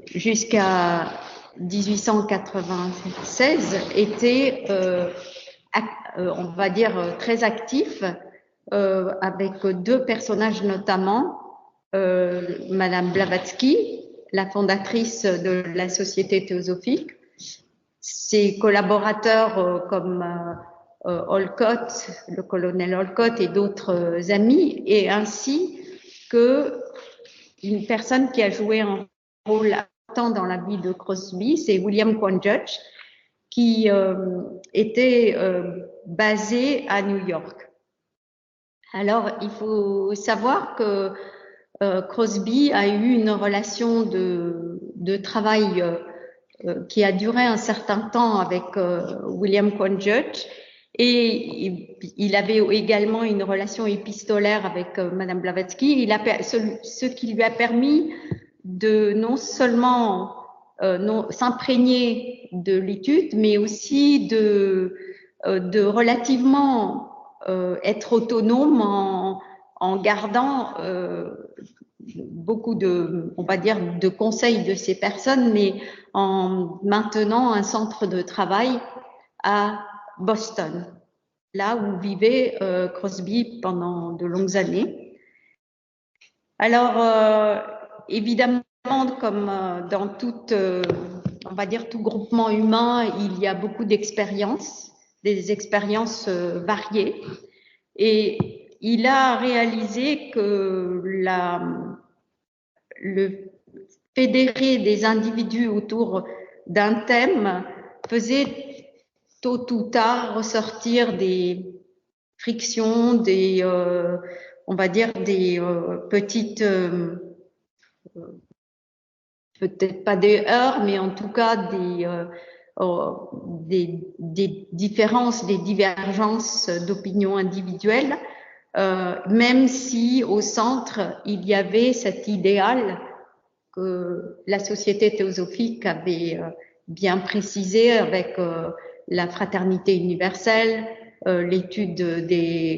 jusqu'à 1896 était, on va dire, très actif, avec deux personnages notamment, Madame Blavatsky, la fondatrice de la Société théosophique, ses collaborateurs comme Olcott, le colonel Olcott et d'autres amis, et ainsi que une personne qui a joué un rôle important dans la vie de Crosby, c'est William Quan Judge, qui était basé à New York. Alors, il faut savoir que Crosby a eu une relation de travail qui a duré un certain temps avec William Quan Judge, et il avait également une relation épistolaire avec Madame Blavatsky, ce qui lui a permis de non seulement s'imprégner de l'étude, mais aussi de relativement être autonome en gardant beaucoup de, on va dire, de conseils de ces personnes, mais en maintenant un centre de travail à Boston, là où vivait Crosby pendant de longues années. Alors, évidemment, comme dans toute, on va dire, tout groupement humain, il y a beaucoup d'expériences, des expériences variées. Et il a réalisé que le fédérer des individus autour d'un thème faisait tôt ou tard ressortir des frictions, des, on va dire, des petites, peut-être pas des heurts, mais en tout cas des différences, des divergences d'opinions individuelles, même si au centre, il y avait cet idéal que la Société théosophique avait bien précisé avec la fraternité universelle, l'étude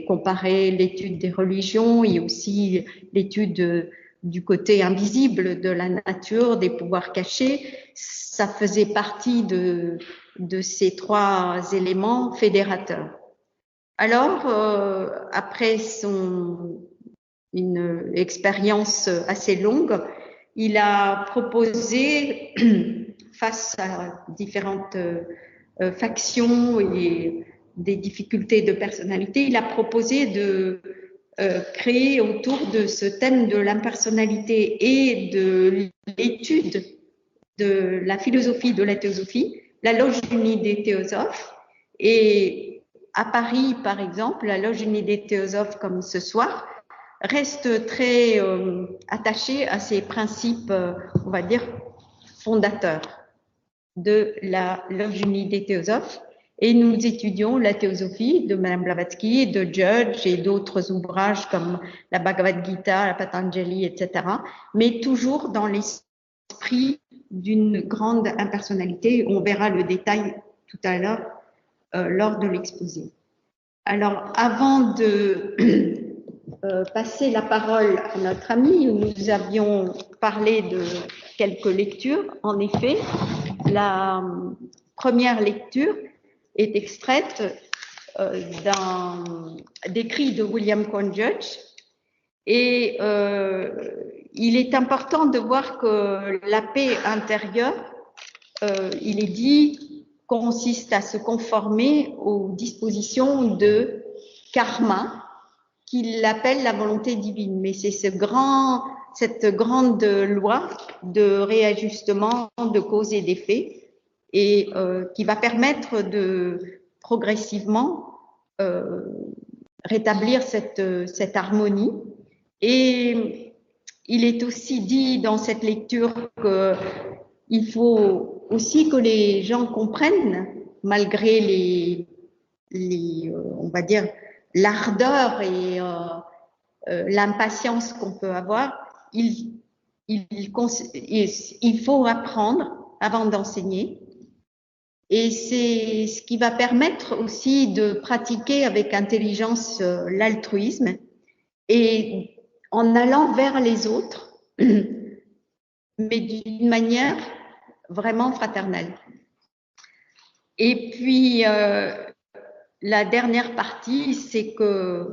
comparée l'étude des religions et aussi l'étude du côté invisible de la nature, des pouvoirs cachés. Ça faisait partie de ces trois éléments fédérateurs. Alors, après une expérience assez longue, il a proposé, face à différentes factions et des difficultés de personnalité, il a proposé de créer autour de ce thème de l'impersonnalité et de l'étude de la philosophie de la théosophie, la Loge unie des théosophes. Et à Paris, par exemple, la Loge unie des théosophes, comme ce soir, reste très attachée à ces principes, on va dire, fondateurs de la Loge unie des théosophes. Et nous étudions la théosophie de Madame Blavatsky, de Judge et d'autres ouvrages comme la Bhagavad Gita, la Patanjali, etc. Mais toujours dans l'esprit d'une grande impersonnalité. On verra le détail tout à l'heure lors de l'exposé. Alors, avant de passer la parole à notre ami, nous avions parlé de quelques lectures. En effet, la première lecture est extraite d'écrits de William Quan Judge, et il est important de voir que la paix intérieure, il est dit, consiste à se conformer aux dispositions de karma, qu'il appelle la volonté divine. Mais c'est cette grande loi de réajustement de cause et d'effet, et qui va permettre de progressivement rétablir cette harmonie. Et il est aussi dit dans cette lecture qu'il faut aussi que les gens comprennent, malgré on va dire, l'ardeur et l'impatience qu'on peut avoir, il faut apprendre avant d'enseigner. Et c'est ce qui va permettre aussi de pratiquer avec intelligence l'altruisme, et en allant vers les autres, mais d'une manière vraiment fraternelle. Et puis, la dernière partie, c'est que,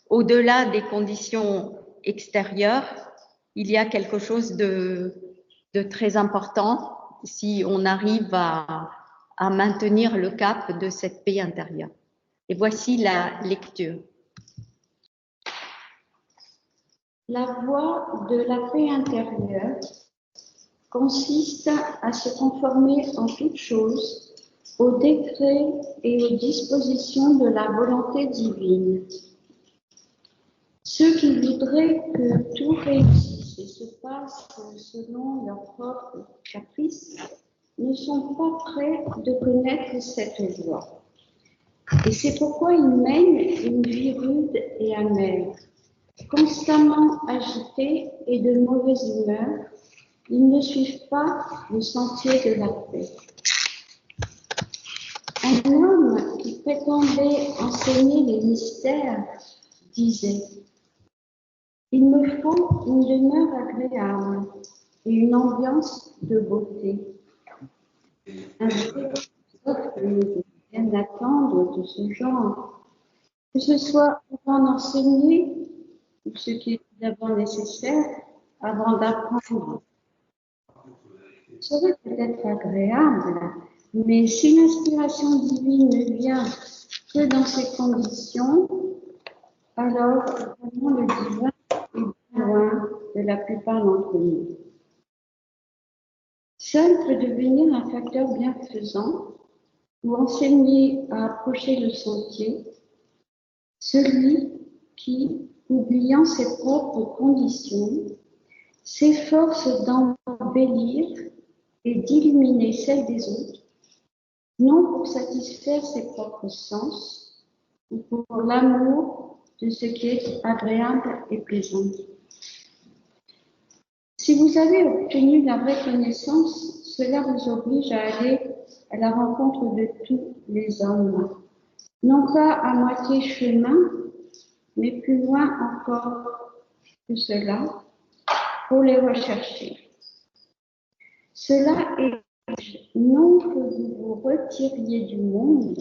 au-delà des conditions extérieures, il y a quelque chose de très important si on arrive à maintenir le cap de cette paix intérieure. Et voici la lecture. La voie de la paix intérieure consiste à se conformer en toutes choses aux décrets et aux dispositions de la volonté divine. Ceux qui voudraient que tout réussisse et se passe selon leur propre caprice ne sont pas prêts de connaître cette voie. Et c'est pourquoi ils mènent une vie rude et amère. Constamment agités et de mauvaise humeur, ils ne suivent pas le sentier de la paix. Un homme qui prétendait enseigner les mystères disait « Il me faut une demeure agréable et une ambiance de beauté. » Un philosophe ne rien attendre de ce genre, que ce soit avant d'enseigner ou ce qui est d'abord nécessaire avant d'apprendre. Serait peut-être agréable, mais si l'inspiration divine ne vient que dans ces conditions, alors vraiment le divin est bien loin de la plupart d'entre nous. Seul peut devenir un facteur bienfaisant ou enseigner à approcher le sentier, celui qui, oubliant ses propres conditions, s'efforce d'embellir et d'illuminer celles des autres, non pour satisfaire ses propres sens, ou pour l'amour de ce qui est agréable et plaisant. Si vous avez obtenu la vraie connaissance, cela vous oblige à aller à la rencontre de tous les hommes, non pas à moitié chemin, mais plus loin encore que cela, pour les rechercher. Cela est non que vous vous retiriez du monde,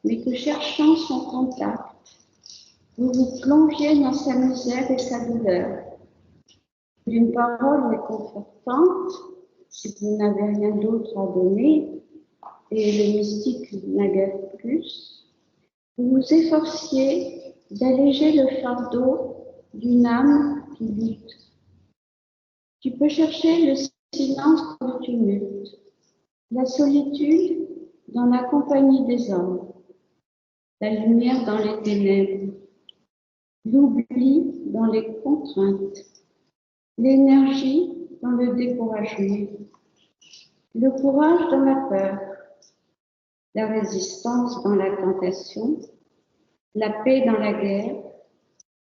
mais que cherchant son contact, vous vous plongiez dans sa misère et sa douleur. D'une parole réconfortante, si vous n'avez rien d'autre à donner, et le mystique n'a guère plus, vous vous efforciez d'alléger le fardeau d'une âme qui lutte. Tu peux chercher le silence dans le tumulte, la solitude dans la compagnie des hommes, la lumière dans les ténèbres, l'oubli dans les contraintes, l'énergie dans le découragement, le courage dans la peur, la résistance dans la tentation, la paix dans la guerre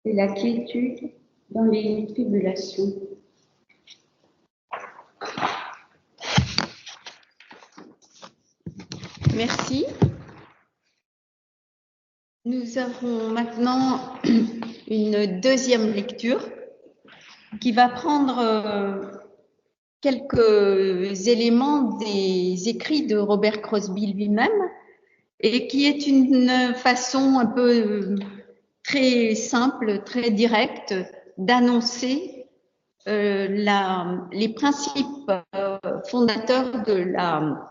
et la quiétude dans les tribulations. Merci. Nous avons maintenant une deuxième lecture qui va prendre quelques éléments des écrits de Robert Crosby lui-même et qui est une façon un peu très simple, très directe d'annoncer les principes fondateurs de la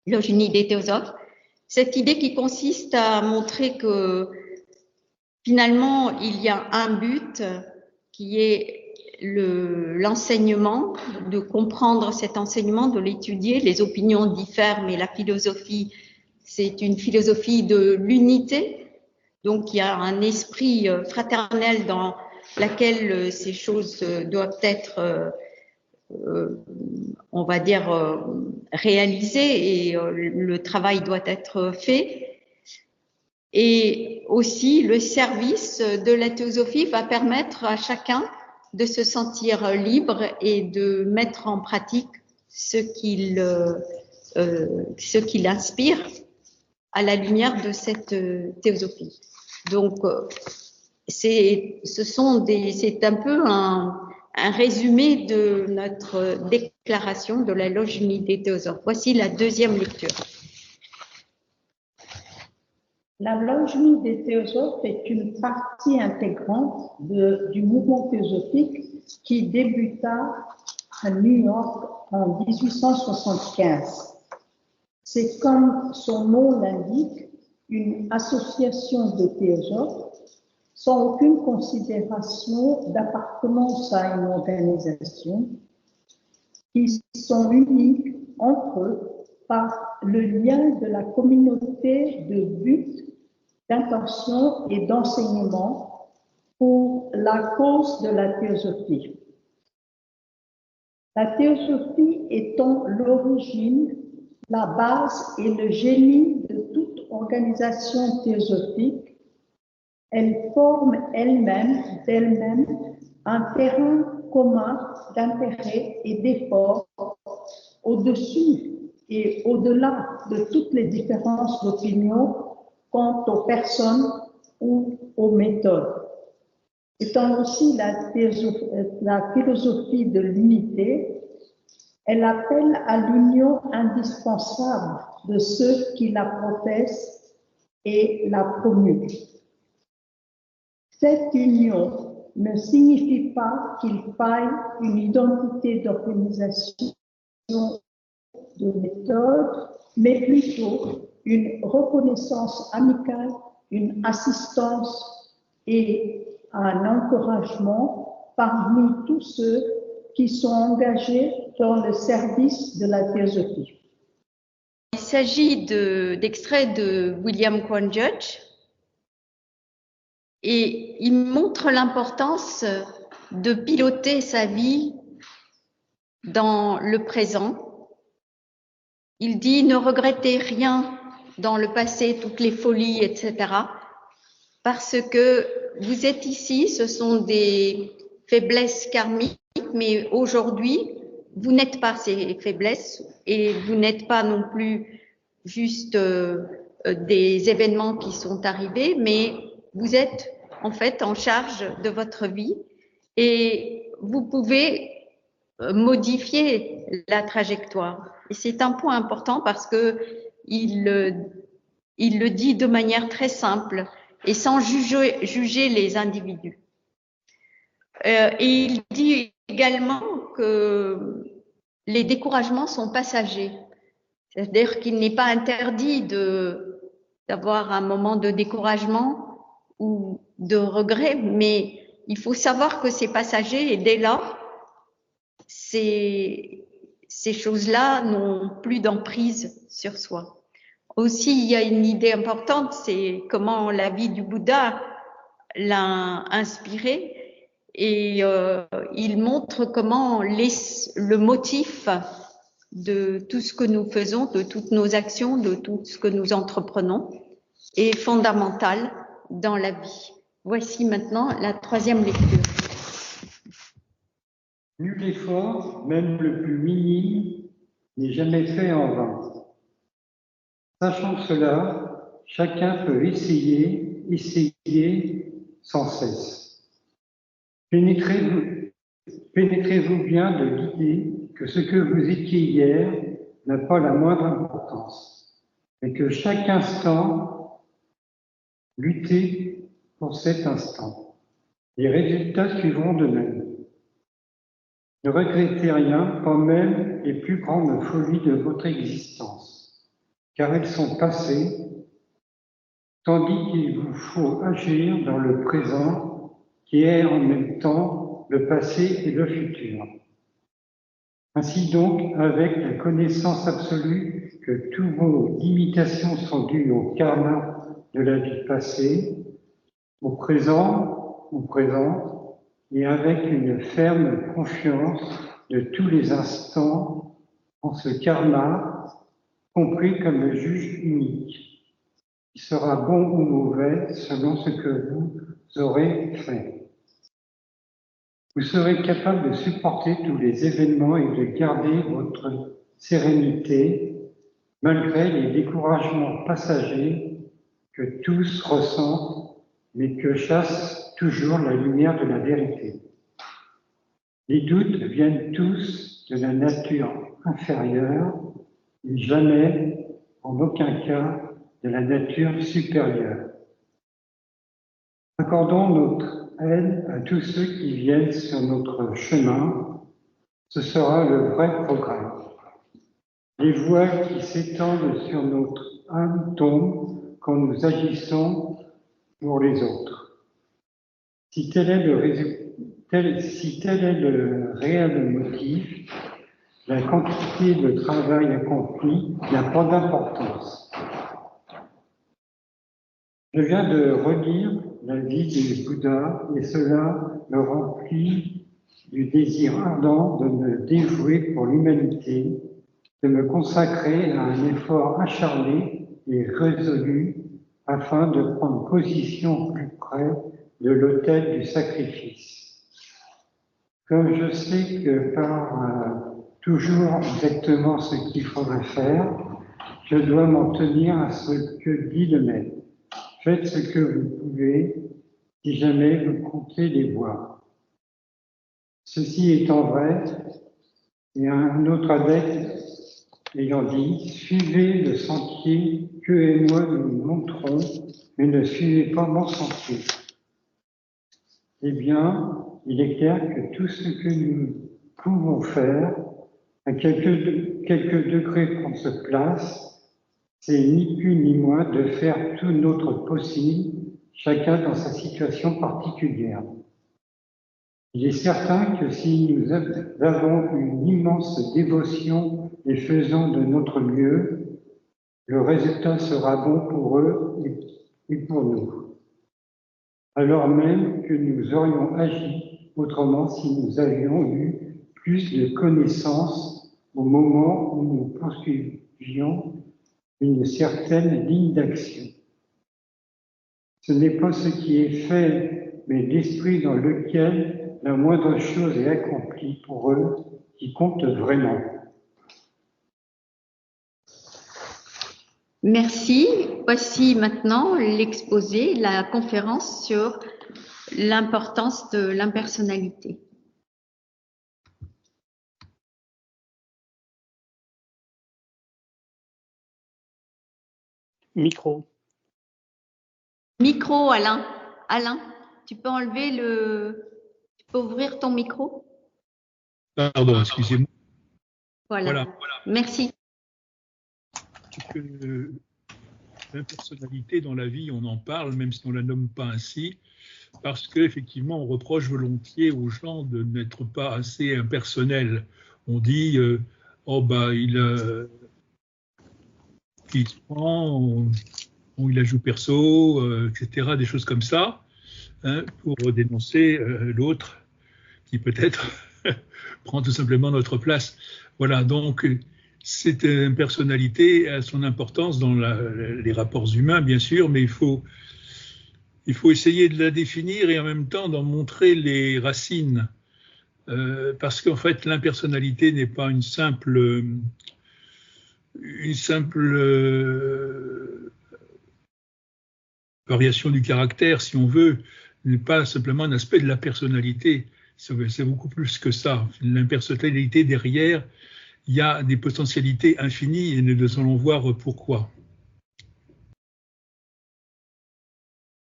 Loge unie des théosophes. Cette idée qui consiste à montrer que finalement il y a un but qui est l'enseignement, de comprendre cet enseignement, de l'étudier. Les opinions diffèrent, mais la philosophie, c'est une philosophie de l'unité. Donc il y a un esprit fraternel dans laquelle ces choses doivent être on va dire réalisées et le travail doit être fait. Et aussi le service de la théosophie va permettre à chacun de se sentir libre et de mettre en pratique ce qu'il inspire à la lumière de cette théosophie. Donc c'est un peu un résumé de notre déclaration de la loge unie des théosophes. Voici la deuxième lecture. La loge unie des théosophes est une partie intégrante du mouvement théosophique qui débuta à New York en 1875. C'est comme son nom l'indique, une association de théosophes sans aucune considération d'appartenance à une organisation, qui sont uniques entre eux par le lien de la communauté de but, d'intention et d'enseignement pour la cause de la théosophie. La théosophie étant l'origine, la base et le génie de toute organisation théosophique, elle forme d'elle-même un terrain commun d'intérêt et d'effort au-dessus et au-delà de toutes les différences d'opinion quant aux personnes ou aux méthodes. Étant aussi la philosophie de l'unité, elle appelle à l'union indispensable de ceux qui la professent et la promulguent. Cette union ne signifie pas qu'il faille une identité d'organisation, de méthode, mais plutôt une reconnaissance amicale, une assistance et un encouragement parmi tous ceux qui sont engagés dans le service de la théosophie. Il s'agit d'extraits de William Quan Judge et il montre l'importance de piloter sa vie dans le présent. Il dit « Ne regrettez rien dans le passé, toutes les folies, etc. parce que vous êtes ici, ce sont des faiblesses karmiques, mais aujourd'hui, vous n'êtes pas ces faiblesses et vous n'êtes pas non plus juste des événements qui sont arrivés, mais vous êtes en fait en charge de votre vie et vous pouvez modifier la trajectoire. Et c'est un point important parce que il le dit de manière très simple et sans juger les individus. Et il dit également que les découragements sont passagers. C'est-à-dire qu'il n'est pas interdit d'avoir un moment de découragement ou de regret, mais il faut savoir que c'est passager et dès lors, ces choses-là n'ont plus d'emprise sur soi. Aussi, il y a une idée importante, c'est comment la vie du Bouddha l'a inspiré et il montre comment le motif de tout ce que nous faisons, de toutes nos actions, de tout ce que nous entreprenons est fondamental dans la vie. Voici maintenant la troisième lecture. Nul effort, même le plus minime, n'est jamais fait en vain. Sachant cela, chacun peut essayer sans cesse. Pénétrez-vous bien de l'idée que ce que vous étiez hier n'a pas la moindre importance, mais que chaque instant, luttez pour cet instant. Les résultats suivront de même. Ne regrettez rien, pas même les plus grandes folies de votre existence, car elles sont passées, tandis qu'il vous faut agir dans le présent, qui est en même temps le passé et le futur. Ainsi donc, avec la connaissance absolue que toutes vos limitations sont dues au karma de la vie passée, au présent ou présente, et avec une ferme confiance de tous les instants en ce karma, compris comme le juge unique, qui sera bon ou mauvais selon ce que vous aurez fait. Vous serez capable de supporter tous les événements et de garder votre sérénité malgré les découragements passagers que tous ressentent, mais que chasse toujours la lumière de la vérité. Les doutes viennent tous de la nature inférieure et jamais, en aucun cas, de la nature supérieure. Accordons notre aide à tous ceux qui viennent sur notre chemin, ce sera le vrai progrès. Les voiles qui s'étendent sur notre âme tombent quand nous agissons pour les autres. Si tel est le réel motif, la quantité de travail accompli n'a pas d'importance. Je viens de relire la vie du Bouddha et cela me remplit du désir ardent de me dévouer pour l'humanité, de me consacrer à un effort acharné et résolu afin de prendre position plus près de l'autel du sacrifice. Comme je sais que par toujours exactement ce qu'il faudrait faire, je dois m'en tenir à ce que dit le maître. Faites ce que vous pouvez, si jamais vous comptez les voir. Ceci étant vrai, et un autre adepte ayant dit, suivez le sentier que et moi nous montrons, mais ne suivez pas mon sentier. Eh bien, il est clair que tout ce que nous pouvons faire, à quelques degrés qu'on se place, c'est ni plus ni moins de faire tout notre possible, chacun dans sa situation particulière. Il est certain que si nous avons une immense dévotion et faisons de notre mieux, le résultat sera bon pour eux et pour nous. Alors même que nous aurions agi autrement si nous avions eu plus de connaissances au moment où nous poursuivions une certaine ligne d'action. Ce n'est pas ce qui est fait, mais l'esprit dans lequel la moindre chose est accomplie pour eux qui compte vraiment. Merci. Voici maintenant l'exposé, la conférence sur l'importance de l'impersonnalité. Micro. Micro, Alain. Alain, tu peux enlever tu peux ouvrir ton micro? Pardon, excusez-moi. Voilà. Merci. L'impersonnalité dans la vie, on en parle, même si on ne la nomme pas ainsi, parce qu'effectivement, on reproche volontiers aux gens de n'être pas assez impersonnels. On dit, il se prend, il ajoute perso, etc., des choses comme ça, hein, pour dénoncer l'autre qui peut-être prend tout simplement notre place. Voilà, donc cette impersonnalité a son importance dans les rapports humains, bien sûr, mais il faut essayer de la définir et en même temps d'en montrer les racines, parce qu'en fait, l'impersonnalité n'est pas une simple variation du caractère, si on veut, n'est pas simplement un aspect de la personnalité, c'est beaucoup plus que ça. L'impersonnalité derrière, il y a des potentialités infinies et nous allons voir pourquoi.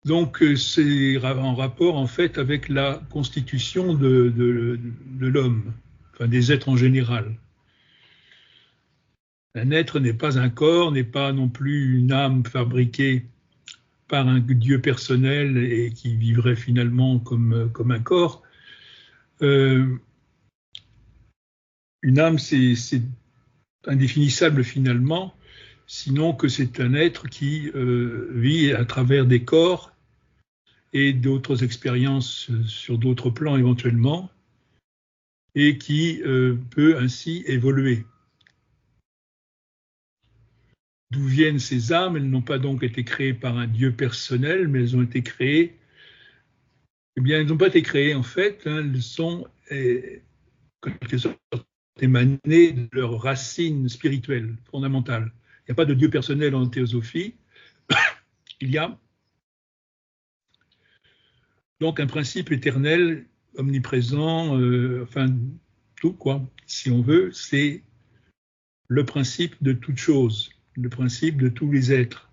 Donc c'est en rapport en fait avec la constitution de l'homme, enfin des êtres en général. Un être n'est pas un corps, n'est pas non plus une âme fabriquée par un Dieu personnel et qui vivrait finalement comme un corps. Une âme, c'est indéfinissable finalement, sinon que c'est un être qui vit à travers des corps et d'autres expériences sur d'autres plans éventuellement, et qui peut ainsi évoluer. D'où viennent ces âmes? Elles n'ont pas donc été créées par un Dieu personnel, mais elles ont été créées. Eh bien, elles n'ont pas été créées en fait, hein, elles sont en quelque sorte émanées de leurs racines spirituelles fondamentales. Il n'y a pas de Dieu personnel en théosophie. Il y a donc un principe éternel omniprésent, enfin tout quoi, si on veut, c'est le principe de toute chose, le principe de tous les êtres.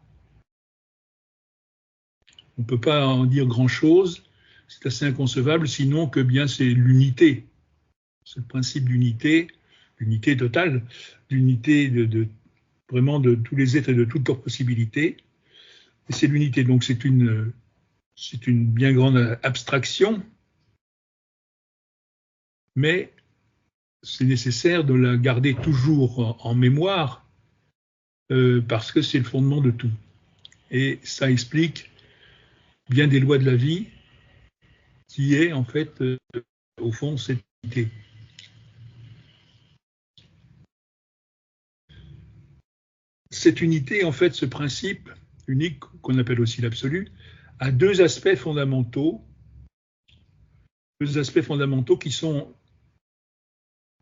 On ne peut pas en dire grand-chose, c'est assez inconcevable, sinon que bien c'est l'unité. C'est le principe d'unité, l'unité totale, l'unité vraiment de tous les êtres et de toutes leurs possibilités. Et c'est l'unité, donc c'est une bien grande abstraction, mais c'est nécessaire de la garder toujours en mémoire parce que c'est le fondement de tout. Et ça explique bien des lois de la vie qui est en fait, au fond, cette unité. Cette unité, en fait, ce principe unique qu'on appelle aussi l'absolu, a deux aspects fondamentaux qui sont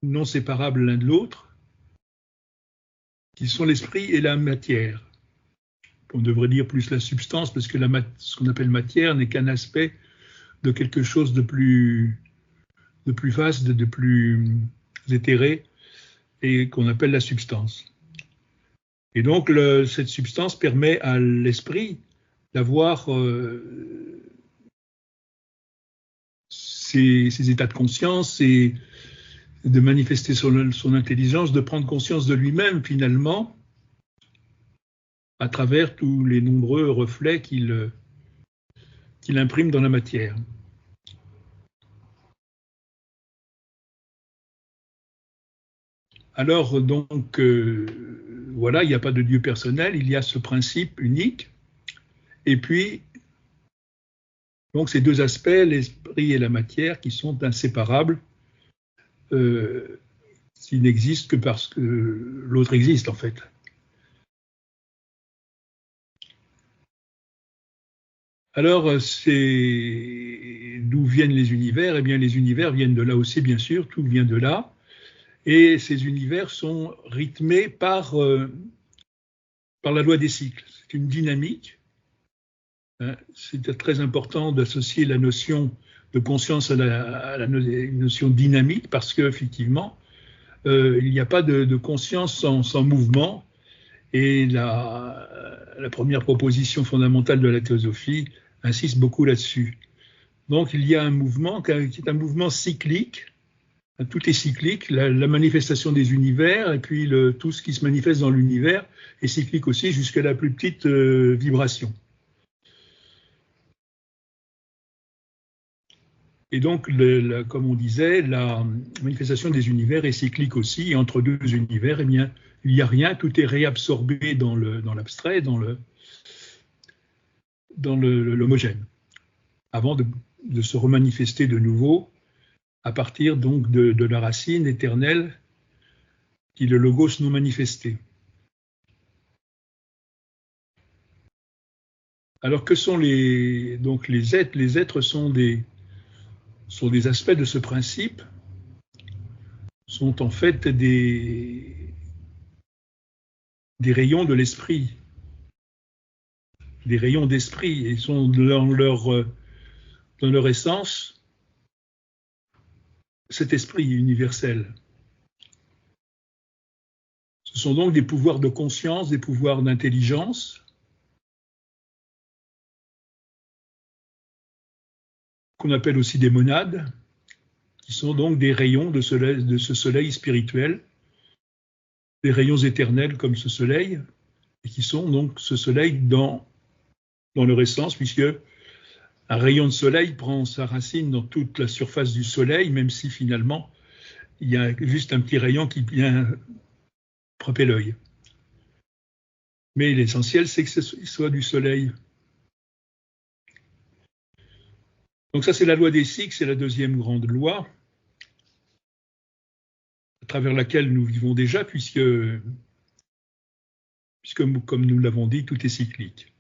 non séparables l'un de l'autre, qui sont l'esprit et la matière. On devrait dire plus la substance, parce que ce qu'on appelle matière n'est qu'un aspect de quelque chose de plus vaste, de plus éthéré, et qu'on appelle la substance. Et donc, cette substance permet à l'esprit d'avoir ses états de conscience et de manifester son intelligence, de prendre conscience de lui-même, finalement, à travers tous les nombreux reflets qu'il imprime dans la matière. Alors, donc, voilà, il n'y a pas de Dieu personnel, il y a ce principe unique. Et puis, donc, ces deux aspects, l'esprit et la matière, qui sont inséparables, qui n'existent que parce que l'autre existe, en fait. Alors, c'est d'où viennent les univers? Eh bien, les univers viennent de là aussi, bien sûr, tout vient de là. Et ces univers sont rythmés par la loi des cycles. C'est une dynamique. C'est très important d'associer la notion de conscience à la notion dynamique parce qu'effectivement, il n'y a pas de conscience sans mouvement. Et la première proposition fondamentale de la théosophie insiste beaucoup là-dessus. Donc il y a un mouvement qui est un mouvement cyclique. Tout est cyclique, la manifestation des univers et puis tout ce qui se manifeste dans l'univers est cyclique aussi jusqu'à la plus petite vibration. Et donc, comme on disait, la manifestation des univers est cyclique aussi. Et entre deux univers, eh bien, il n'y a rien, tout est réabsorbé dans l'abstrait, dans l'homogène, avant de se remanifester de nouveau à partir donc de la racine éternelle qui est le logos non manifesté. Alors que sont les êtres? Les êtres sont des aspects de ce principe, sont en fait des rayons de l'esprit, des rayons d'esprit, et sont dans leur essence cet esprit universel. Ce sont donc des pouvoirs de conscience, des pouvoirs d'intelligence, qu'on appelle aussi des monades, qui sont donc des rayons de ce soleil spirituel, des rayons éternels comme ce soleil, et qui sont donc ce soleil dans leur essence, puisque un rayon de soleil prend sa racine dans toute la surface du soleil, même si finalement il y a juste un petit rayon qui vient frapper l'œil. Mais l'essentiel, c'est que ce soit du soleil. Donc ça, c'est la loi des cycles, c'est la deuxième grande loi, à travers laquelle nous vivons déjà, puisque comme nous l'avons dit, tout est cyclique.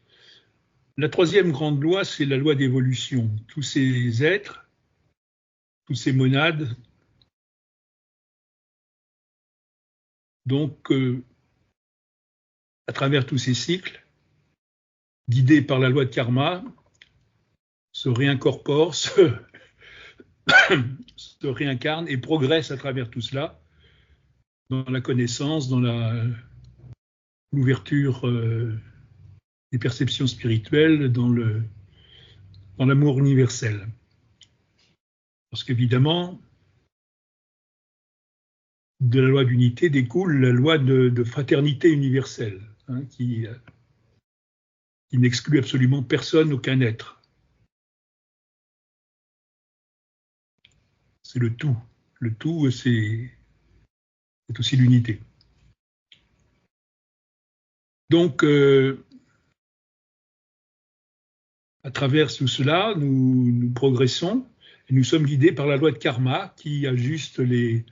La troisième grande loi, c'est la loi d'évolution. Tous ces êtres, tous ces monades, donc, à travers tous ces cycles, guidés par la loi de karma, se réincorporent, se réincarne et progresse à travers tout cela, dans la connaissance, dans l'ouverture des perceptions spirituelles, dans l'amour universel. Parce qu'évidemment, de la loi d'unité découle la loi de fraternité universelle, hein, qui n'exclut absolument personne, aucun être. C'est le tout. Le tout, c'est aussi l'unité. Donc, à travers tout cela, nous progressons et nous sommes guidés par la loi de karma qui ajuste les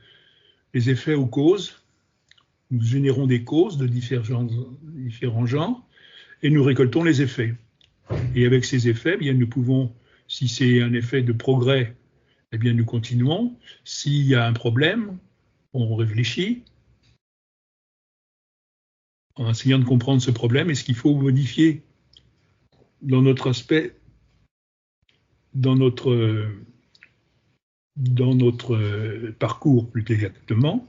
effets aux causes. Nous générons des causes de différents genres et nous récoltons les effets. Et avec ces effets, bien, nous pouvons, si c'est un effet de progrès, eh bien, nous continuons. S'il y a un problème, on réfléchit en essayant de comprendre ce problème et ce qu'il faut modifier dans notre aspect, dans notre parcours plus exactement,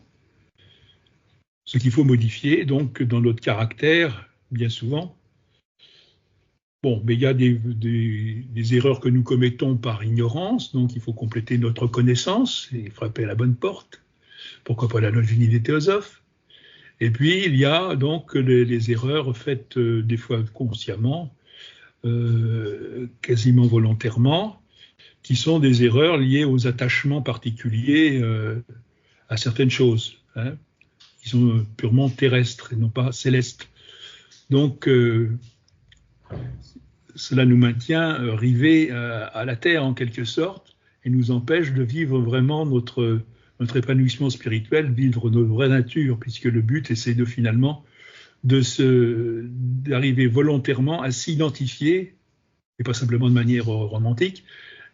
ce qu'il faut modifier donc dans notre caractère, bien souvent. Bon, mais il y a des erreurs que nous commettons par ignorance, donc il faut compléter notre connaissance et frapper à la bonne porte. Pourquoi pas la loge unie des théosophes? Et puis, il y a donc les erreurs faites des fois consciemment, quasiment volontairement, qui sont des erreurs liées aux attachements particuliers à certaines choses, hein, qui sont purement terrestres et non pas célestes. Donc, cela nous maintient rivés à la terre en quelque sorte et nous empêche de vivre vraiment notre épanouissement spirituel, vivre notre vraie nature, puisque le but c'est finalement d'arriver volontairement à s'identifier, et pas simplement de manière romantique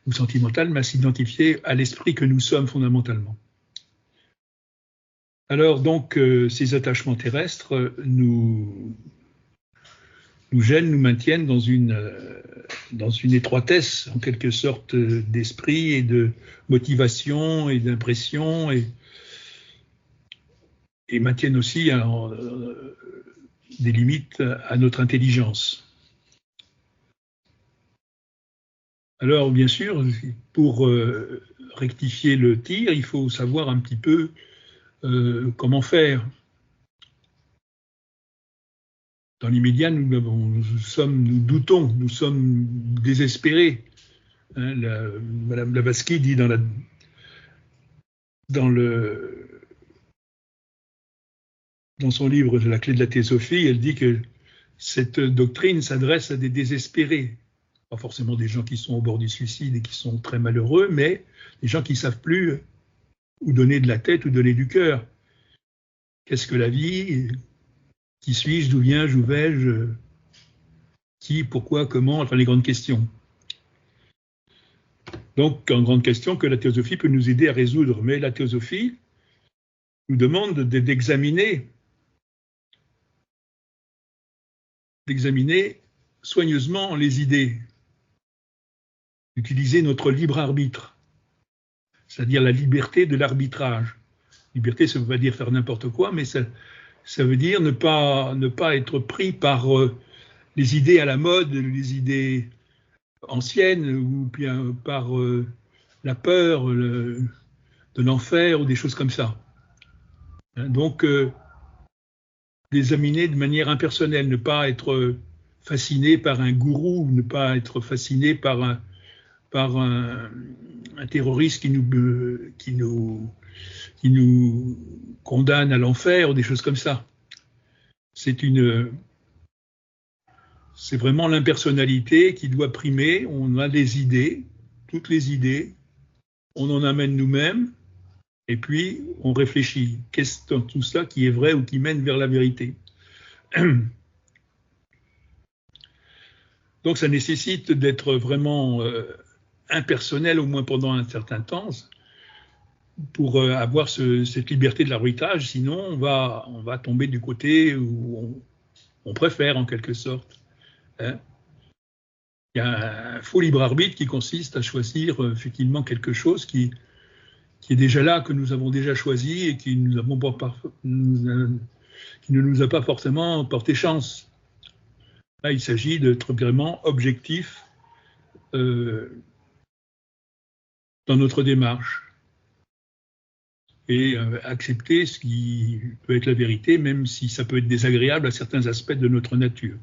ou sentimentale, mais à s'identifier à l'esprit que nous sommes fondamentalement. Alors donc, ces attachements terrestres nous gênent, nous maintiennent dans une étroitesse, en quelque sorte, d'esprit et de motivation et d'impression, et maintiennent aussi des limites à notre intelligence. Alors, bien sûr, pour rectifier le tir, il faut savoir un petit peu comment faire. Dans l'immédiat, nous doutons, nous sommes désespérés. Hein, Madame Blavatsky dit dans son livre La clé de la théosophie, elle dit que cette doctrine s'adresse à des désespérés. Pas forcément des gens qui sont au bord du suicide et qui sont très malheureux, mais des gens qui ne savent plus où donner de la tête, où donner du cœur. Qu'est-ce que la vie ? Qui suis-je? D'où viens-je? Où vais-je? Qui? Pourquoi? Comment? Enfin, les grandes questions. Donc, en grande question que la théosophie peut nous aider à résoudre. Mais la théosophie nous demande d'examiner soigneusement les idées, d'utiliser notre libre arbitre, c'est-à-dire la liberté de l'arbitrage. Liberté, ça ne veut pas dire faire n'importe quoi, mais ça veut dire ne pas être pris par les idées à la mode, les idées anciennes, ou bien par la peur de l'enfer, ou des choses comme ça. Donc, d'examiner de manière impersonnelle, ne pas être fasciné par un gourou, ne pas être fasciné par un terroriste qui nous condamne à l'enfer, ou des choses comme ça. C'est vraiment l'impersonnalité qui doit primer. On a des idées, toutes les idées, on en amène nous-mêmes, et puis on réfléchit. Qu'est-ce dans tout cela qui est vrai ou qui mène vers la vérité? Donc ça nécessite d'être vraiment impersonnel, au moins pendant un certain temps, pour avoir cette liberté de l'arbitrage. Sinon on va tomber du côté où on préfère, en quelque sorte. Hein. Il y a un faux libre arbitre qui consiste à choisir effectivement quelque chose qui est déjà là, que nous avons déjà choisi et qui ne nous a pas forcément porté chance. Là, il s'agit d'être vraiment objectif dans notre démarche et accepter ce qui peut être la vérité, même si ça peut être désagréable à certains aspects de notre nature.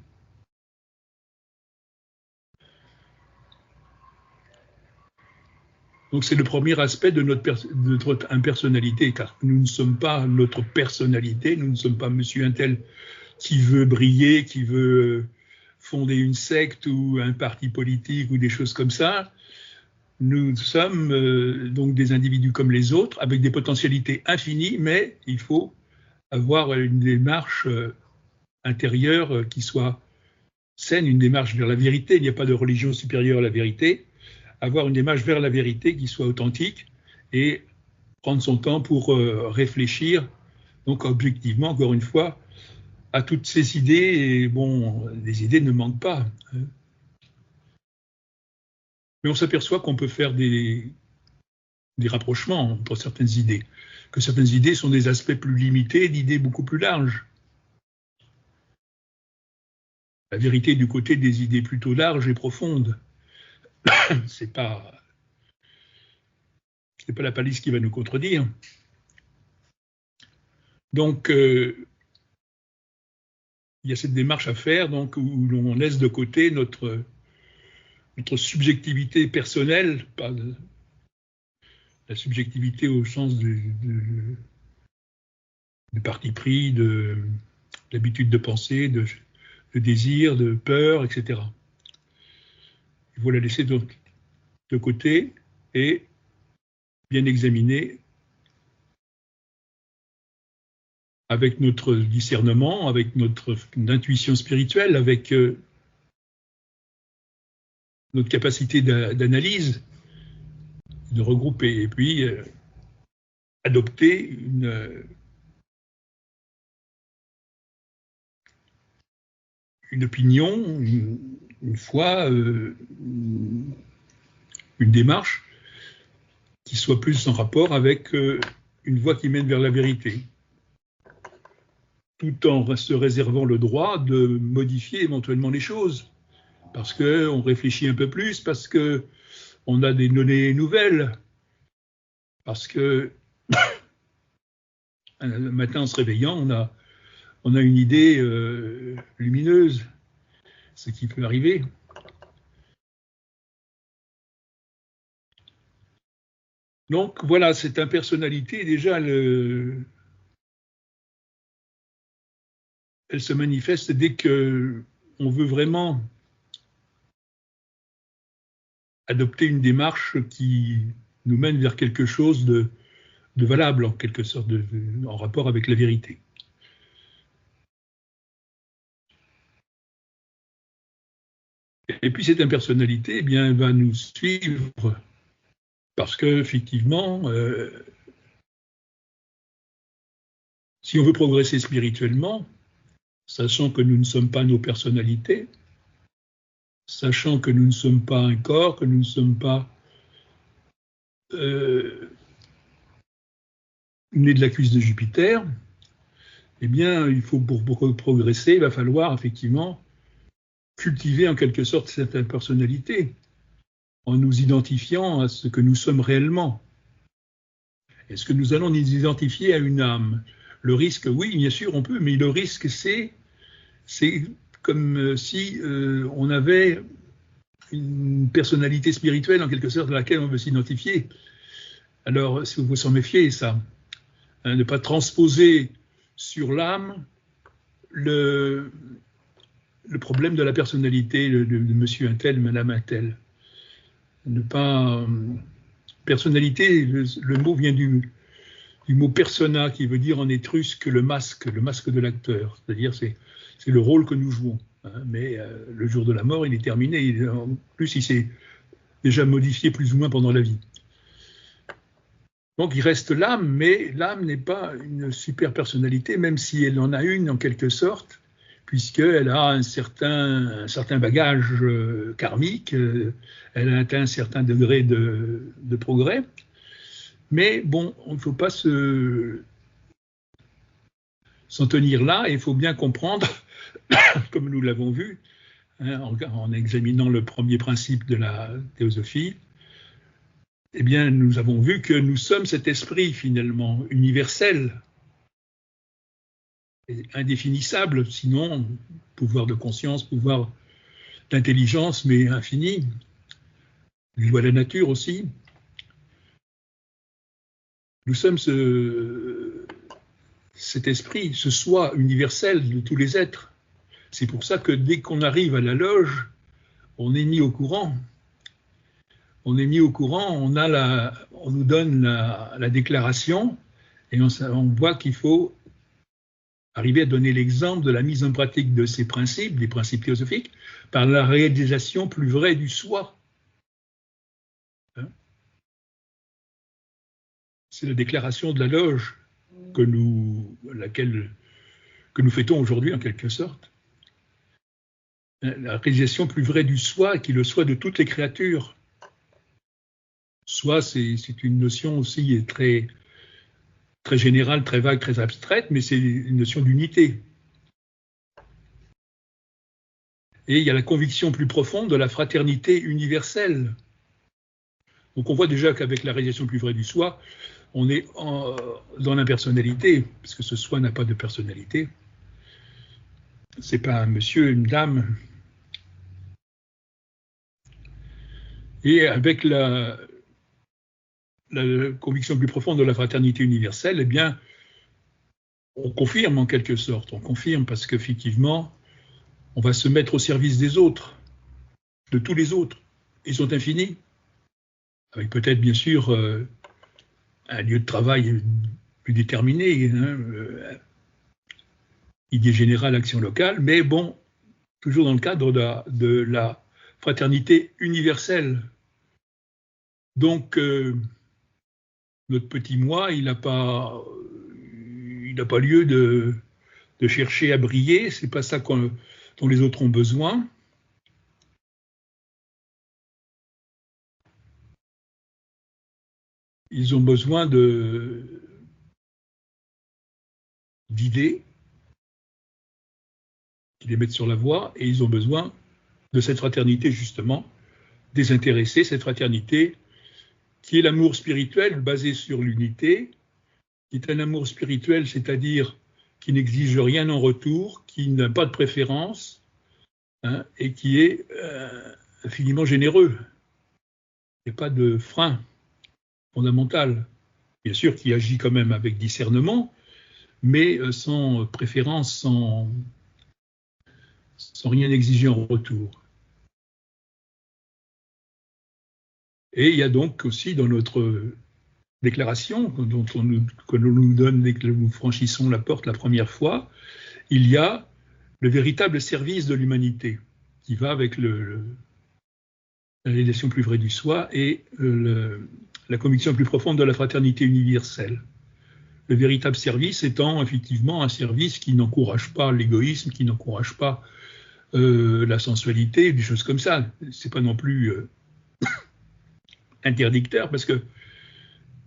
Donc c'est le premier aspect de notre impersonnalité, car nous ne sommes pas notre personnalité, nous ne sommes pas monsieur un tel qui veut briller, qui veut fonder une secte ou un parti politique ou des choses comme ça. Nous sommes donc des individus comme les autres, avec des potentialités infinies, mais il faut avoir une démarche intérieure qui soit saine, une démarche vers la vérité. Il n'y a pas de religion supérieure à la vérité. Avoir une démarche vers la vérité qui soit authentique et prendre son temps pour réfléchir, donc objectivement, encore une fois, à toutes ces idées. Et bon, les idées ne manquent pas. Mais on s'aperçoit qu'on peut faire des rapprochements entre certaines idées, que certaines idées sont des aspects plus limités d'idées beaucoup plus larges. La vérité est du côté des idées plutôt larges et profondes. C'est pas la palisse qui va nous contredire. Donc, il y a cette démarche à faire, donc, où l'on laisse de côté notre subjectivité personnelle, pas la subjectivité au sens du parti pris, de l'habitude de penser, de désir, de peur, etc. Il faut la laisser donc de côté et bien examiner avec notre discernement, avec notre intuition spirituelle, avec notre capacité d'analyse, de regrouper, et puis adopter une opinion, une foi, une démarche qui soit plus en rapport avec une voie qui mène vers la vérité, tout en se réservant le droit de modifier éventuellement les choses, parce qu'on réfléchit un peu plus, parce qu'on a des données nouvelles, parce que un matin en se réveillant, on a une idée lumineuse, ce qui peut arriver. Donc voilà, cette impersonnalité, déjà, elle se manifeste dès qu'on veut vraiment adopter une démarche qui nous mène vers quelque chose de valable, en quelque sorte, en rapport avec la vérité. Et puis cette impersonnalité, eh bien, va nous suivre parce que, effectivement, si on veut progresser spirituellement, sachant que nous ne sommes pas nos personnalités, sachant que nous ne sommes pas un corps, que nous ne sommes pas nés de la cuisse de Jupiter, eh bien, il faut pour progresser, il va falloir effectivement cultiver en quelque sorte cette impersonnalité en nous identifiant à ce que nous sommes réellement. Est-ce que nous allons nous identifier à une âme? Le risque, oui, bien sûr, on peut, mais le risque, c'est comme si on avait une personnalité spirituelle, en quelque sorte, à laquelle on veut s'identifier. Alors, il faut s'en méfier, ça. Ne pas transposer sur l'âme le problème de la personnalité de monsieur un tel, madame un tel. Ne pas... personnalité, le mot vient du mot persona, qui veut dire en étrusque le masque de l'acteur. C'est-à-dire, c'est le rôle que nous jouons. Hein, mais le jour de la mort, il est terminé. En plus, il s'est déjà modifié plus ou moins pendant la vie. Donc, il reste l'âme, mais l'âme n'est pas une super personnalité, même si elle en a une en quelque sorte, puisqu'elle a un certain bagage karmique, elle a atteint un certain degré de progrès. Mais bon, il ne faut pas s'en tenir là, et il faut bien comprendre, comme nous l'avons vu, hein, en examinant le premier principe de la théosophie, eh bien, nous avons vu que nous sommes cet esprit finalement universel, indéfinissable, sinon pouvoir de conscience, pouvoir d'intelligence, mais infini, les lois de la nature aussi. Nous sommes cet esprit, ce soi universel de tous les êtres. C'est pour ça que dès qu'on arrive à la loge, on est mis au courant. On est mis au courant, on nous donne la déclaration et on voit qu'il faut arriver à donner l'exemple de la mise en pratique de ces principes, des principes théosophiques, par la réalisation plus vraie du soi. Hein? C'est la déclaration de la loge que nous fêtons aujourd'hui en quelque sorte. La réalisation plus vraie du soi, qui est le soi de toutes les créatures. Soi, c'est une notion aussi très, très générale, très vague, très abstraite, mais c'est une notion d'unité. Et il y a la conviction plus profonde de la fraternité universelle. Donc on voit déjà qu'avec la réalisation plus vraie du soi, on est dans l'impersonnalité, parce que ce soi n'a pas de personnalité. C'est pas un monsieur, une dame. Et avec la conviction plus profonde de la fraternité universelle, eh bien, on confirme en quelque sorte. On confirme parce qu'effectivement, on va se mettre au service des autres, de tous les autres. Ils sont infinis. Avec peut-être, bien sûr, un lieu de travail plus déterminé, hein, idée générale, action locale, mais bon, toujours dans le cadre de la fraternité universelle. Donc, notre petit moi, il n'a pas lieu de chercher à briller, c'est pas ça dont les autres ont besoin. Ils ont besoin d'idées qui les mettent sur la voie, et ils ont besoin de cette fraternité justement désintéressée, cette fraternité qui est l'amour spirituel basé sur l'unité, qui est un amour spirituel, c'est-à-dire qui n'exige rien en retour, qui n'a pas de préférence, hein, et qui est infiniment généreux. Il n'y a pas de frein fondamental. Bien sûr, qui agit quand même avec discernement, mais sans préférence, sans rien exiger en retour. Et il y a donc aussi dans notre déclaration que l'on nous donne dès que nous franchissons la porte la première fois, il y a le véritable service de l'humanité qui va avec la réalisation plus vraie du soi et la conviction plus profonde de la fraternité universelle. Le véritable service étant effectivement un service qui n'encourage pas l'égoïsme, qui n'encourage pas la sensualité, des choses comme ça. C'est pas non plus interdicteur, parce que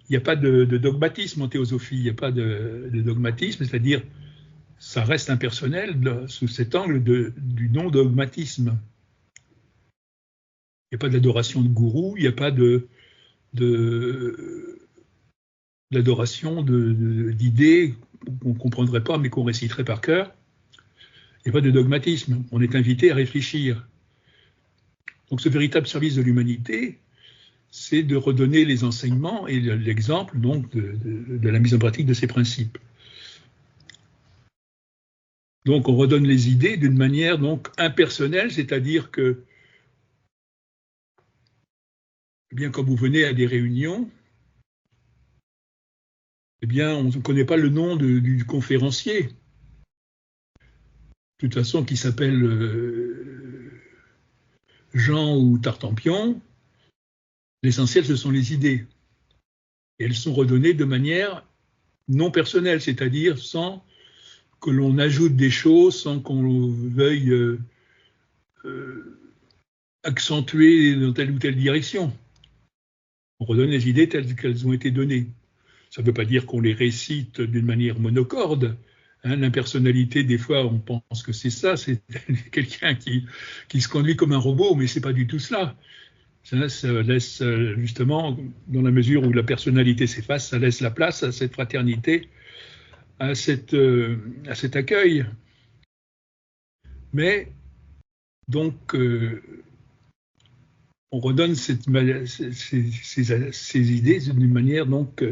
il n'y a pas de dogmatisme en théosophie, il n'y a pas de dogmatisme, c'est-à-dire ça reste impersonnel sous cet angle du non-dogmatisme. Il n'y a pas d'adoration de gourou, il n'y a pas d'adoration d'idées qu'on ne comprendrait pas mais qu'on réciterait par cœur. Il n'y a pas de dogmatisme, on est invité à réfléchir. Donc ce véritable service de l'humanité, c'est de redonner les enseignements et l'exemple donc de la mise en pratique de ces principes. Donc on redonne les idées d'une manière donc impersonnelle, c'est-à-dire que, eh bien, quand vous venez à des réunions, eh bien, on ne connaît pas le nom du conférencier, de toute façon, qui s'appelle Jean ou Tartampion. L'essentiel, ce sont les idées. Et elles sont redonnées de manière non personnelle, c'est-à-dire sans que l'on ajoute des choses sans qu'on veuille accentuer dans telle ou telle direction. On redonne les idées telles qu'elles ont été données. Ça ne veut pas dire qu'on les récite d'une manière monocorde. Hein, l'impersonnalité, des fois, on pense que c'est ça, c'est quelqu'un qui se conduit comme un robot, mais c'est pas du tout cela. Ça laisse justement, dans la mesure où la personnalité s'efface, ça laisse la place à cette fraternité, à cet accueil. Mais donc, on redonne ces idées d'une manière donc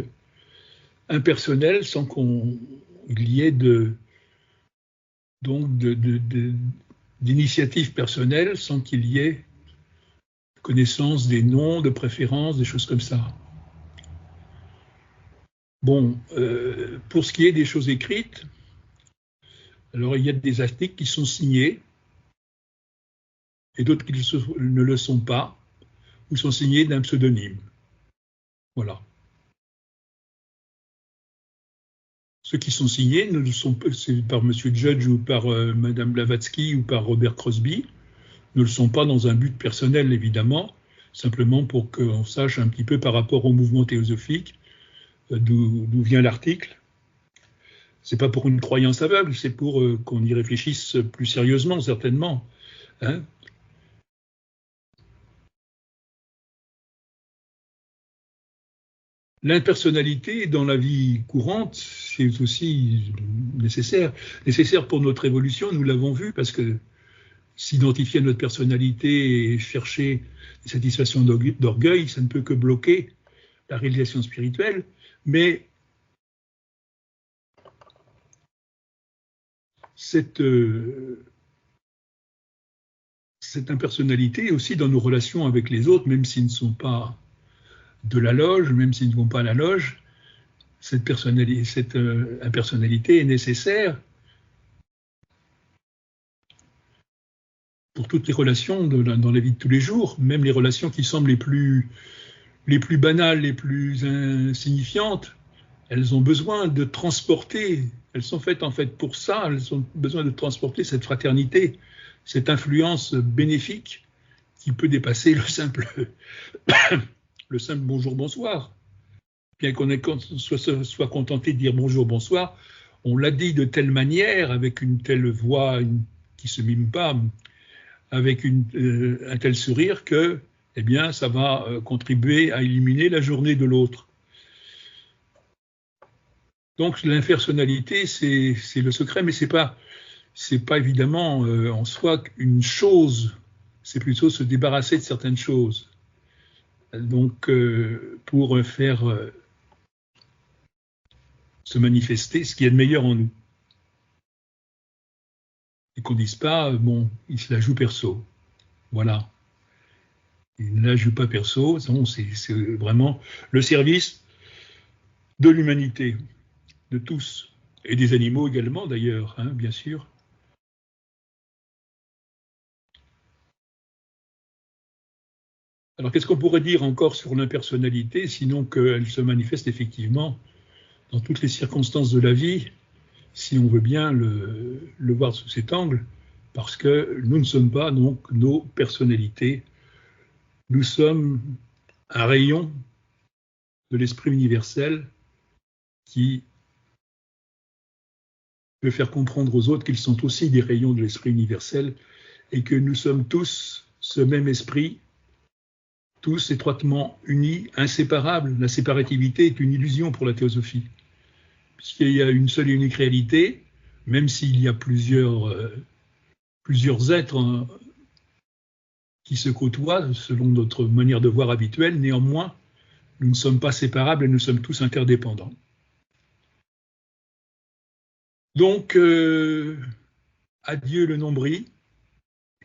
impersonnelle, sans qu'il y ait d'initiative personnelle, sans qu'il y ait connaissance des noms, de préférences, des choses comme ça. Bon, pour ce qui est des choses écrites, alors il y a des articles qui sont signés et d'autres qui ne le sont pas, ou sont signés d'un pseudonyme. Voilà. Ceux qui sont signés c'est par M. Judge ou par Mme Blavatsky ou par Robert Crosby, ne le sont pas dans un but personnel, évidemment, simplement pour qu'on sache un petit peu par rapport au mouvement théosophique d'où vient l'article. C'est pas pour une croyance aveugle, c'est pour qu'on y réfléchisse plus sérieusement, certainement. Hein. L'impersonnalité dans la vie courante, c'est aussi nécessaire pour notre évolution, nous l'avons vu, parce que s'identifier à notre personnalité et chercher des satisfactions d'orgueil, ça ne peut que bloquer la réalisation spirituelle, mais cette impersonnalité aussi dans nos relations avec les autres, même s'ils ne sont pas de la loge, même s'ils ne vont pas à la loge, cette impersonnalité est nécessaire pour toutes les relations dans la vie de tous les jours, même les relations qui semblent les plus banales, les plus insignifiantes, elles ont besoin de transporter, elles sont faites en fait pour ça, elles ont besoin de transporter cette fraternité, cette influence bénéfique qui peut dépasser le simple bonjour, bonsoir. Bien qu'on soit contenté de dire bonjour, bonsoir, on l'a dit de telle manière, avec une telle voix qui se mime pas, avec un tel sourire que, eh bien, ça va contribuer à illuminer la journée de l'autre. Donc l'impersonnalité, c'est le secret, mais c'est pas évidemment en soi une chose, c'est plutôt se débarrasser de certaines choses. Donc pour faire se manifester ce qu'il y a de meilleur en nous. Et qu'on ne dise pas, bon, il se la joue perso. Voilà. Il ne la joue pas perso, c'est vraiment le service de l'humanité, de tous, et des animaux également d'ailleurs, hein, bien sûr. Alors qu'est-ce qu'on pourrait dire encore sur l'impersonnalité, sinon qu'elle se manifeste effectivement dans toutes les circonstances de la vie, si on veut bien le voir sous cet angle, parce que nous ne sommes pas donc nos personnalités, nous sommes un rayon de l'esprit universel qui peut faire comprendre aux autres qu'ils sont aussi des rayons de l'esprit universel et que nous sommes tous ce même esprit, tous étroitement unis, inséparables. La séparativité est une illusion pour la théosophie, puisqu'il y a une seule et unique réalité, même s'il y a plusieurs êtres qui se côtoient selon notre manière de voir habituelle, néanmoins, nous ne sommes pas séparables et nous sommes tous interdépendants. Donc, adieu le nombril,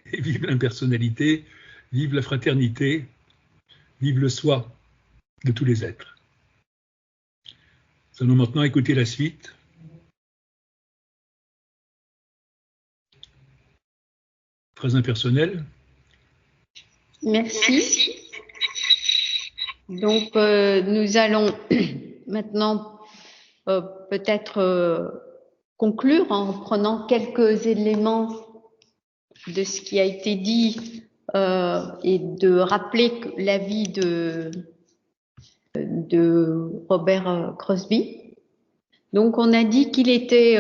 et vive l'impersonnalité, vive la fraternité, vive le soi de tous les êtres. Nous allons maintenant écouter la suite. Très impersonnel. Merci. Donc, nous allons maintenant peut-être conclure en prenant quelques éléments de ce qui a été dit et de rappeler la vie de Robert Crosby. Donc, on a dit qu'il était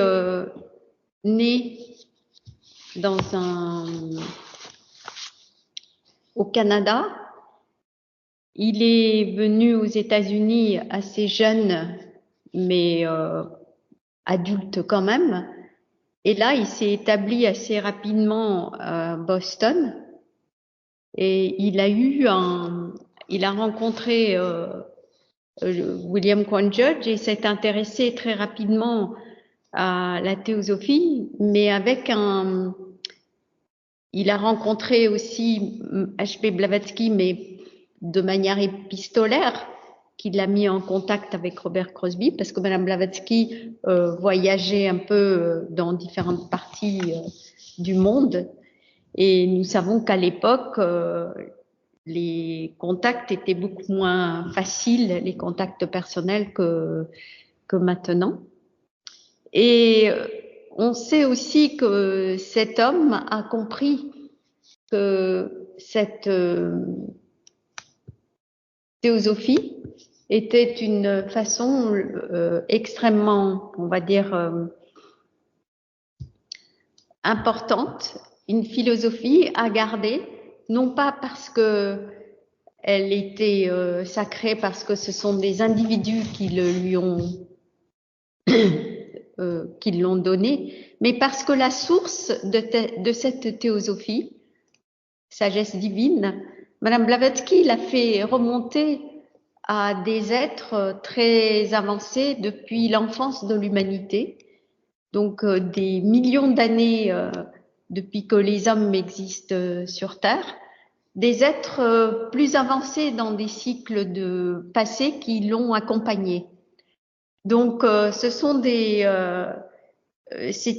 né au Canada. Il est venu aux États-Unis assez jeune, mais adulte quand même. Et là, il s'est établi assez rapidement à Boston. Et il a rencontré William Quan Judge et s'est intéressé très rapidement à la théosophie, mais il a rencontré aussi H.P. Blavatsky, mais de manière épistolaire, qui l'a mis en contact avec Robert Crosby, parce que Madame Blavatsky voyageait un peu dans différentes parties du monde, et nous savons qu'à l'époque, les contacts étaient beaucoup moins faciles, les contacts personnels que maintenant. Et on sait aussi que cet homme a compris que cette théosophie était une façon extrêmement, on va dire, importante, une philosophie à garder, non pas parce que elle était sacrée, parce que ce sont des individus qui l'ont donnée, mais parce que la source de cette théosophie, sagesse divine, Madame Blavatsky l'a fait remonter à des êtres très avancés depuis l'enfance de l'humanité, donc des millions d'années depuis que les hommes existent sur Terre, des êtres plus avancés dans des cycles de passé qui l'ont accompagné. Donc, c'est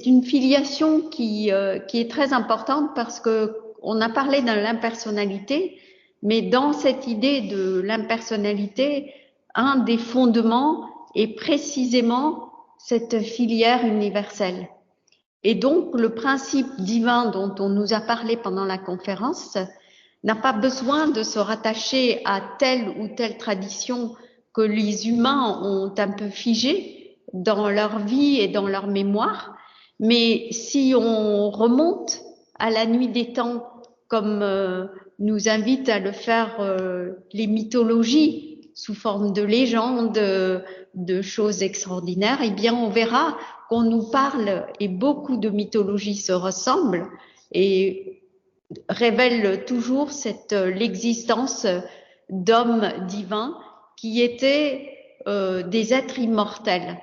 une filiation qui est très importante parce que on a parlé de l'impersonnalité, mais dans cette idée de l'impersonnalité, un des fondements est précisément cette filière universelle. Et donc, le principe divin dont on nous a parlé pendant la conférence n'a pas besoin de se rattacher à telle ou telle tradition que les humains ont un peu figée dans leur vie et dans leur mémoire. Mais si on remonte à la nuit des temps, comme nous invitent à le faire les mythologies sous forme de légendes, de choses extraordinaires, eh bien on verra qu'on nous parle, et beaucoup de mythologies se ressemblent et révèlent toujours l'existence d'hommes divins qui étaient des êtres immortels.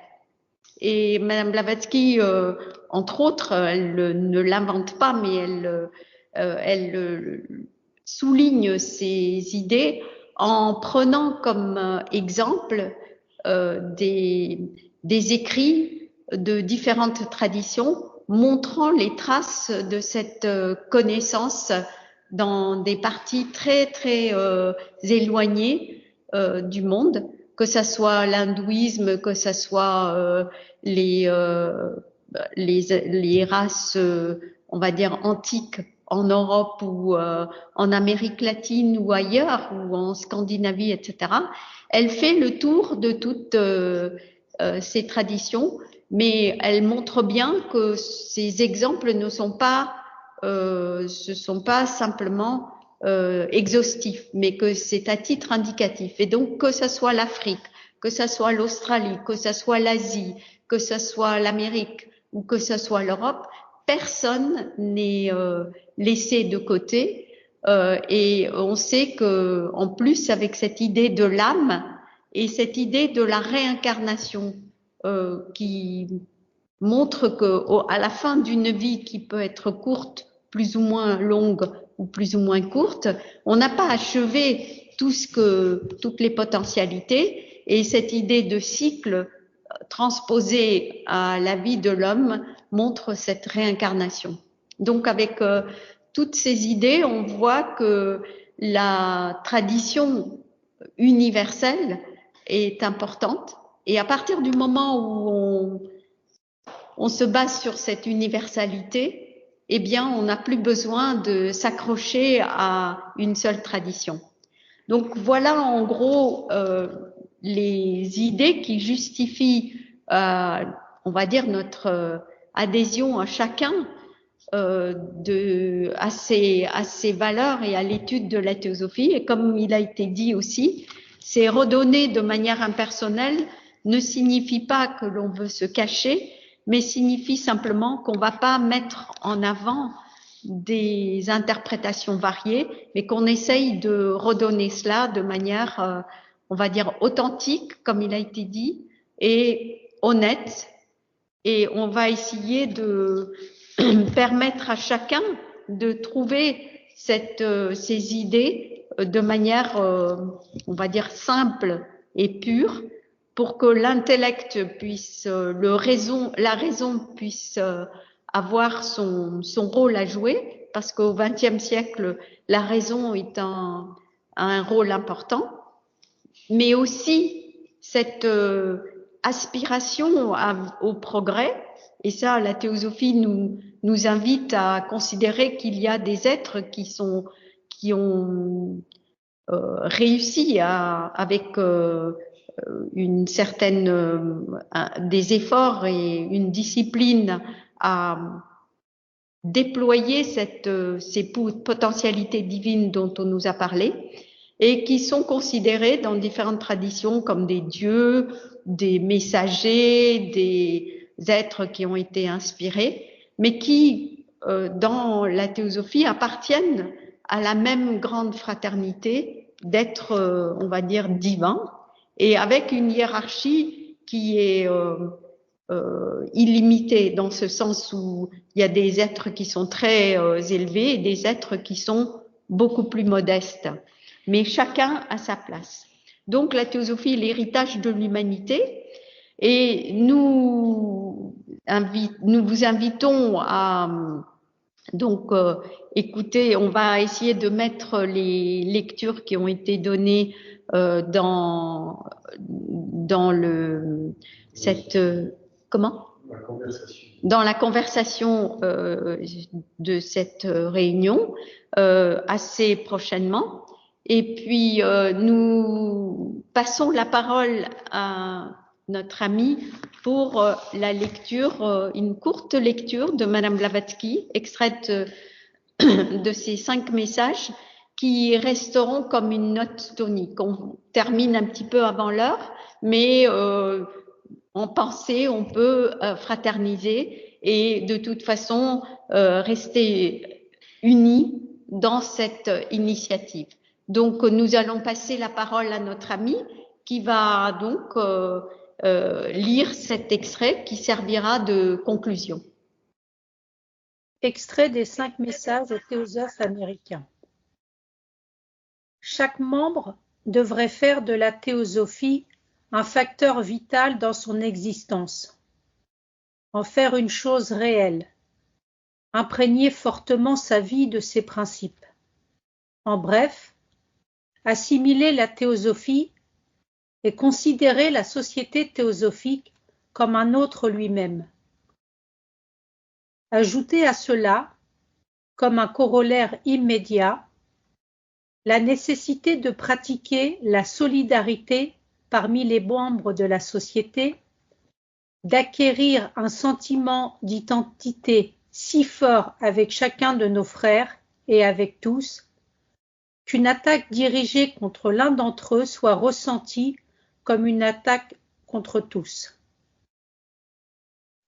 Et Madame Blavatsky, entre autres, elle ne l'invente pas, mais elle souligne ces idées en prenant comme exemple des écrits de différentes traditions montrant les traces de cette connaissance dans des parties très très éloignées du monde, que ça soit l'hindouisme, que ça soit les races, on va dire, antiques en Europe ou en Amérique latine ou ailleurs, ou en Scandinavie, etc. Elle fait le tour de toutes ces traditions, mais elle montre bien que ces exemples ne sont pas simplement exhaustifs, mais que c'est à titre indicatif. Et donc, que ça soit l'Afrique, que ça soit l'Australie, que ça soit l'Asie, que ça soit l'Amérique ou que ça soit l'Europe, personne n'est laissé de côté. Et on sait que, en plus, avec cette idée de l'âme et cette idée de la réincarnation, qui montre que à la fin d'une vie qui peut être courte, plus ou moins longue ou plus ou moins courte, on n'a pas achevé toutes les potentialités, et cette idée de cycle transposée à la vie de l'homme montre cette réincarnation. Donc avec toutes ces idées, on voit que la tradition universelle est importante, et à partir du moment où on se base sur cette universalité, eh bien, on n'a plus besoin de s'accrocher à une seule tradition. Donc voilà en gros les idées qui justifient, on va dire, notre adhésion à chacun à ces valeurs et à l'étude de la théosophie. Et comme il a été dit aussi, c'est redonner de manière impersonnelle ne signifie pas que l'on veut se cacher, mais signifie simplement qu'on ne va pas mettre en avant des interprétations variées, mais qu'on essaye de redonner cela de manière, on va dire, authentique, comme il a été dit, et honnête. Et on va essayer de permettre à chacun de trouver ces idées de manière, on va dire, simple et pure, pour que l'intellect puisse, la raison puisse avoir son rôle à jouer, parce qu'au XXe siècle, la raison est un rôle important, mais aussi cette aspiration au progrès. Et ça, la théosophie nous invite à considérer qu'il y a des êtres qui ont réussi avec une certaine des efforts et une discipline à déployer ces potentialités divines dont on nous a parlé, et qui sont considérés dans différentes traditions comme des dieux, des messagers, des êtres qui ont été inspirés, mais qui, dans la théosophie, appartiennent à la même grande fraternité d'êtres, on va dire, divins, et avec une hiérarchie qui est illimitée, dans ce sens où il y a des êtres qui sont très élevés et des êtres qui sont beaucoup plus modestes. Mais chacun a sa place. Donc la théosophie est l'héritage de l'humanité, et nous vous invitons à donc écouter. On va essayer de mettre les lectures qui ont été données dans dans la conversation de cette réunion assez prochainement. Et puis, nous passons la parole à notre ami pour la lecture, une courte lecture de Madame Blavatsky, extraite de ces 5 messages qui resteront comme une note tonique. On termine un petit peu avant l'heure, mais en pensée, on peut fraterniser et de toute façon rester unis dans cette initiative. Donc, nous allons passer la parole à notre ami qui va donc lire cet extrait qui servira de conclusion. Extrait des 5 messages aux théosophes américains. Chaque membre devrait faire de la théosophie un facteur vital dans son existence, en faire une chose réelle, imprégner fortement sa vie de ses principes. En bref, assimiler la théosophie et considérer la société théosophique comme un autre lui-même. Ajouter à cela, comme un corollaire immédiat, la nécessité de pratiquer la solidarité parmi les membres de la société, d'acquérir un sentiment d'identité si fort avec chacun de nos frères et avec tous, qu'une attaque dirigée contre l'un d'entre eux soit ressentie comme une attaque contre tous.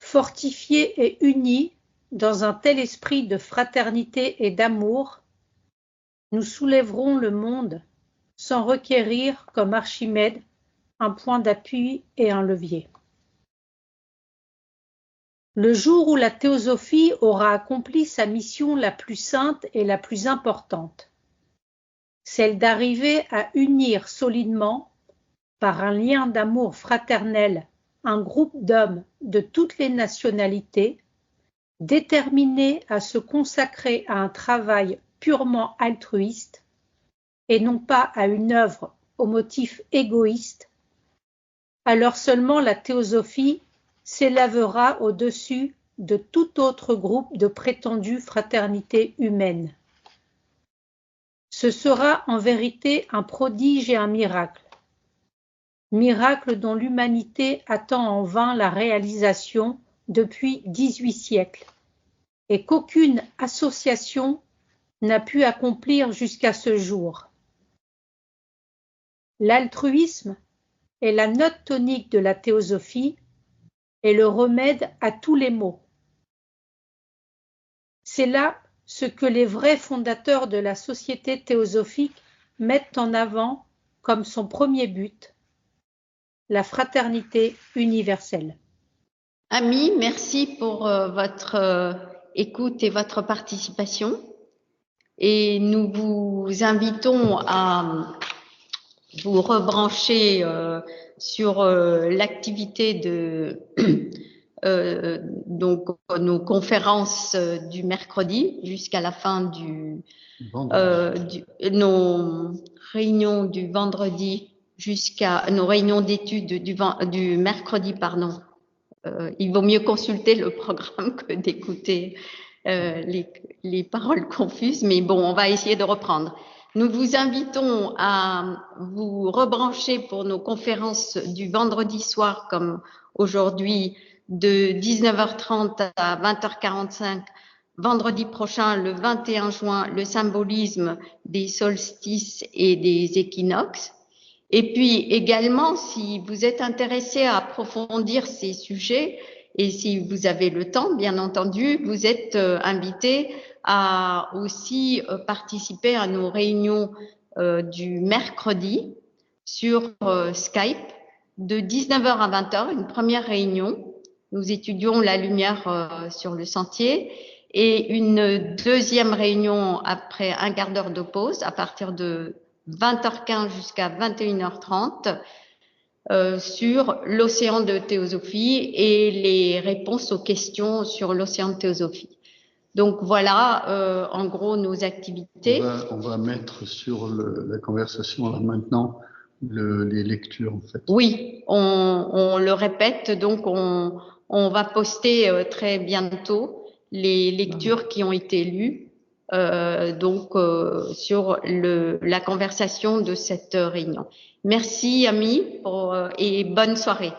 Fortifiés et unis dans un tel esprit de fraternité et d'amour, nous soulèverons le monde sans requérir, comme Archimède, un point d'appui et un levier. Le jour où la théosophie aura accompli sa mission la plus sainte et la plus importante, celle d'arriver à unir solidement, par un lien d'amour fraternel, un groupe d'hommes de toutes les nationalités, déterminés à se consacrer à un travail purement altruiste et non pas à une œuvre au motif égoïste, alors seulement la théosophie s'élèvera au-dessus de tout autre groupe de prétendue fraternité humaine. Ce sera en vérité un prodige et un miracle. Miracle dont l'humanité attend en vain la réalisation depuis 18 siècles et qu'aucune association n'a pu accomplir jusqu'à ce jour. L'altruisme est la note tonique de la théosophie et le remède à tous les maux. C'est là ce que les vrais fondateurs de la société théosophique mettent en avant comme son premier but, la fraternité universelle. Amis, merci pour votre écoute et votre participation. Et nous vous invitons à vous rebrancher sur l'activité de donc nos conférences du mercredi jusqu'à la fin nos réunions du vendredi jusqu'à nos réunions d'études du mercredi, pardon. Il vaut mieux consulter le programme que d'écouter les paroles confuses, mais bon, on va essayer de reprendre. Nous vous invitons à vous rebrancher pour nos conférences du vendredi soir, comme aujourd'hui, de 19h30 à 20h45, vendredi prochain, le 21 juin, le symbolisme des solstices et des équinoxes. Et puis également, si vous êtes intéressé à approfondir ces sujets, et si vous avez le temps, bien entendu, vous êtes invité à aussi participer à nos réunions du mercredi sur Skype de 19h à 20h, une première réunion. Nous étudions la lumière sur le sentier et une deuxième réunion après un quart d'heure de pause à partir de 20h15 jusqu'à 21h30 sur l'océan de théosophie et les réponses aux questions sur l'océan de théosophie. Donc voilà, en gros, nos activités. On va mettre sur la conversation là maintenant les lectures en fait. Oui, on le répète, donc on va poster très bientôt les lectures qui ont été lues. Sur la conversation de cette réunion. Merci, amis, et bonne soirée.